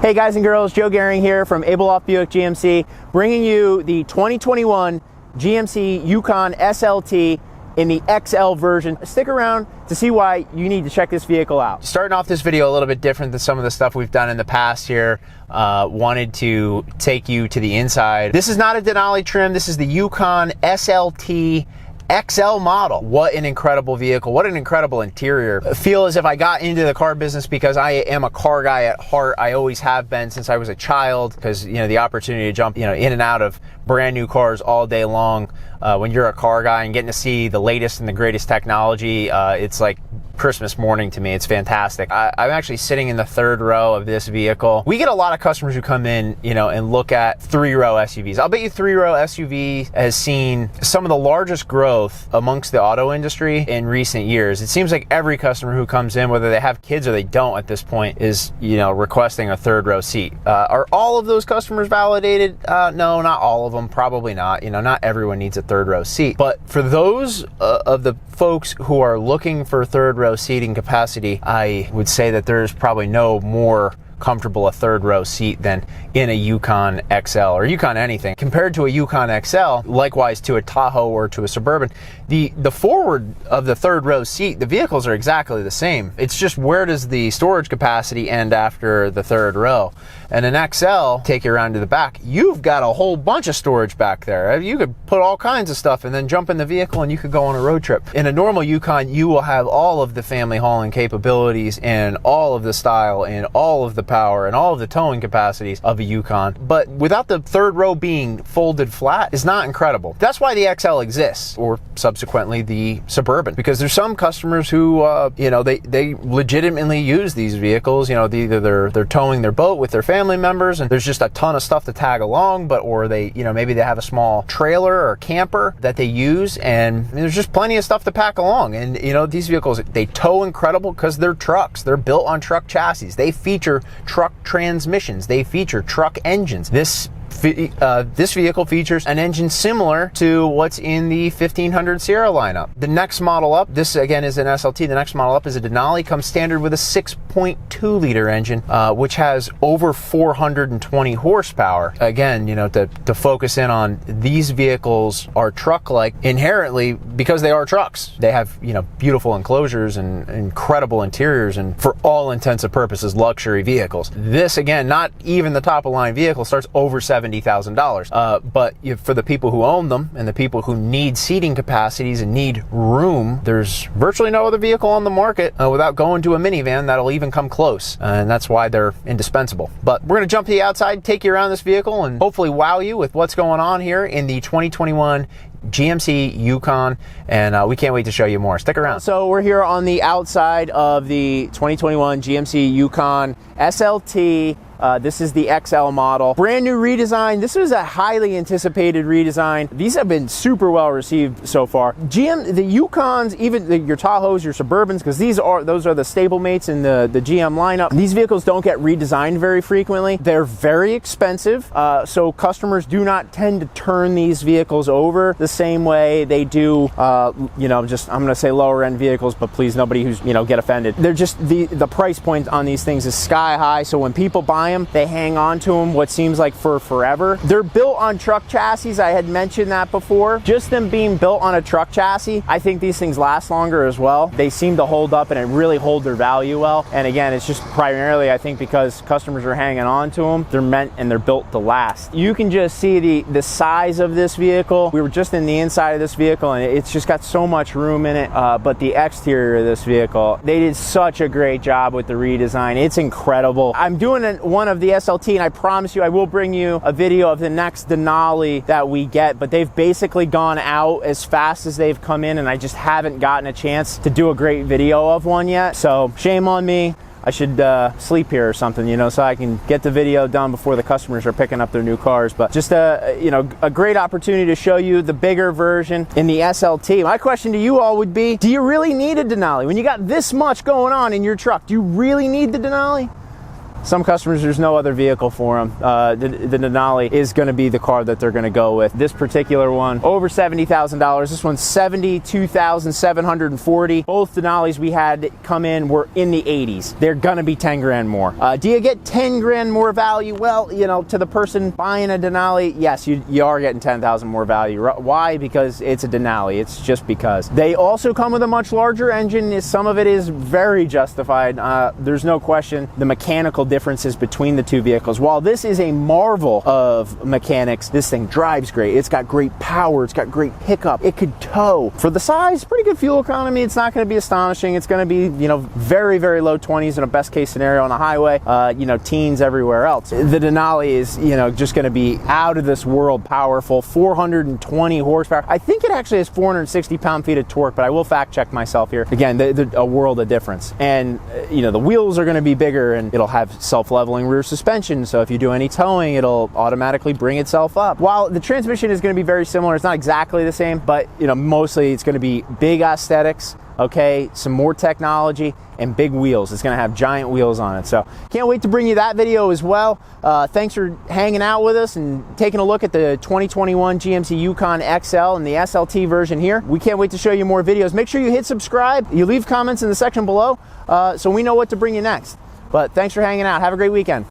Hey guys and girls, Joe Gehring here from Abeloff Buick-GMC, bringing you the 2021 GMC Yukon SLT in the XL version. Stick around to see why you need to check this vehicle out. Starting off this video a little bit different than some of the stuff we've done in the past here. Wanted to take you to the inside. This is not a Denali trim. This is the Yukon SLT XL model. What an incredible vehicle. What an incredible interior. I feel as if I got into the car business because I am a car guy at heart. I always have been since I was a child, because the opportunity to jump in and out of brand new cars all day long when you're a car guy and getting to see the latest and the greatest technology, it's like Christmas morning to me. It's fantastic. I'm actually sitting in the third row of this vehicle. We get a lot of customers who come in, and look at three-row SUVs. I'll bet you three-row SUV has seen some of the largest growth amongst the auto industry in recent years. It seems like every customer who comes in, whether they have kids or they don't at this point, is, requesting a third-row seat. Are all of those customers validated? No, not all of them. Probably not. Not everyone needs a third-row seat. But for those of the folks who are looking for third-row seating capacity, I would say that there's probably no more comfortable a third row seat than in a Yukon XL or Yukon anything. Compared to a Yukon XL, likewise to a Tahoe or to a Suburban, the forward of the third row seat, the vehicles are exactly the same. It's just, where does the storage capacity end after the third row? And an XL, take you around to the back, you've got a whole bunch of storage back there. You could put all kinds of stuff and then jump in the vehicle and you could go on a road trip. In a normal Yukon, you will have all of the family hauling capabilities and all of the style and all of the power and all of the towing capacities of a Yukon, but without the third row being folded flat is not incredible. That's why the XL exists, or subsequently the Suburban, because there's some customers who they legitimately use these vehicles. Either they're towing their boat with their family members and there's just a ton of stuff to tag along, or they maybe they have a small trailer or camper that they use, and there's just plenty of stuff to pack along. And these vehicles, they tow incredible because they're trucks. They're built on truck chassis. They feature truck transmissions. They feature truck engines. This vehicle features an engine similar to what's in the 1500 Sierra lineup. The next model up, this again is an SLT, the next model up is a Denali, comes standard with a 6.2 liter engine, which has over 420 horsepower. Again, to focus in on, these vehicles are truck-like inherently because they are trucks. They have, beautiful enclosures and incredible interiors, and for all intents and purposes, luxury vehicles. This, again, not even the top-of-line vehicle, starts over $70,000. But for the people who own them and the people who need seating capacities and need room, there's virtually no other vehicle on the market without going to a minivan that'll even come close. And that's why they're indispensable. But we're going to jump to the outside, take you around this vehicle, and hopefully wow you with what's going on here in the 2021 GMC Yukon, and we can't wait to show you more. Stick around. So we're here on the outside of the 2021 GMC Yukon SLT. This is the XL model. Brand new redesign. This was a highly anticipated redesign. These have been super well received so far. The Yukons, even your Tahoes, your Suburbans, because those are the stablemates in the GM lineup. These vehicles don't get redesigned very frequently. They're very expensive, so customers do not tend to turn these vehicles over the same way they do, I'm going to say lower end vehicles, but please, nobody who's, get offended. They're just, the price point on these things is sky high, so when people buy them, they hang on to them what seems like for forever. They're built on truck chassis. I had mentioned that before. Just them being built on a truck chassis, I think these things last longer as well. They seem to hold up and really hold their value well. And again, it's just primarily, I think, because customers are hanging on to them. They're meant and they're built to last. You can just see the size of this vehicle. We were just in the inside of this vehicle and it's just got so much room in it. But the exterior of this vehicle, they did such a great job with the redesign. It's incredible. I'm doing one of the SLT, and I promise you I will bring you a video of the next Denali that we get, but they've basically gone out as fast as they've come in, and I just haven't gotten a chance to do a great video of one yet. So shame on me. I should sleep here or something, so I can get the video done before the customers are picking up their new cars. But just a great opportunity to show you the bigger version in the SLT. My question to you all would be, do you really need a Denali? When you got this much going on in your truck, do you really need the Denali? Some customers, there's no other vehicle for them. The Denali is going to be the car that they're going to go with. This particular one, over $70,000. This one's $72,740. Both Denalis we had come in were in the 80s. They're going to be 10 grand more. Do you get 10 grand more value? Well, you know, to the person buying a Denali, yes, you are getting 10,000 more value. Why? Because it's a Denali. It's just because. They also come with a much larger engine. Some of it is very justified. There's no question the mechanical differences between the two vehicles. While this is a marvel of mechanics, this thing drives great. It's got great power. It's got great pickup. It could tow. For the size, pretty good fuel economy. It's not going to be astonishing. It's going to be, you know, very, very low 20s in a best case scenario on the highway, you know, teens everywhere else. The Denali is, you know, just going to be out of this world powerful, 420 horsepower. I think it actually has 460 pound-feet of torque, but I will fact check myself here. Again, a world of difference. And, you know, the wheels are going to be bigger, and it'll have self-leveling rear suspension, so if you do any towing, it'll automatically bring itself up. While the transmission is going to be very similar, it's not exactly the same, but, you know, mostly it's going to be big aesthetics, okay, some more technology, and big wheels. It's going to have giant wheels on it. So can't wait to bring you that video as well. Thanks for hanging out with us and taking a look at the 2021 GMC Yukon XL and the SLT version here. We can't wait to show you more videos. Make sure you hit subscribe. You leave comments in the section below so we know what to bring you next. But thanks for hanging out. Have a great weekend.